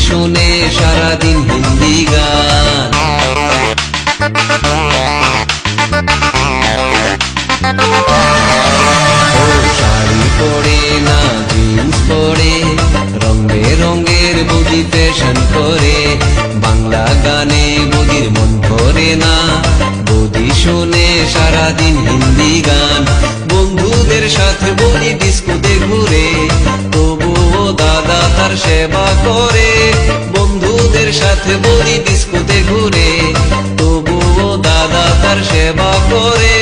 শোনে সারাদিন হিন্দি গান। শাড়ি পরে না জিন্স পরে, রং বেরঙের বৌদি ফ্যাশন করে। বাংলা গানে বৌদির মন ভরে না, বৌদি শোনে সারাদিন হিন্দি গান। বন্ধুদের সাথে বৌদি ডিস্কোতে ঘুরে, তবুও দাদা তার সেবা করে। বন্ধুদের সাথে বৌদি ডিস্কোতে ঘুরে, তবুও দাদা তার সেবা করে।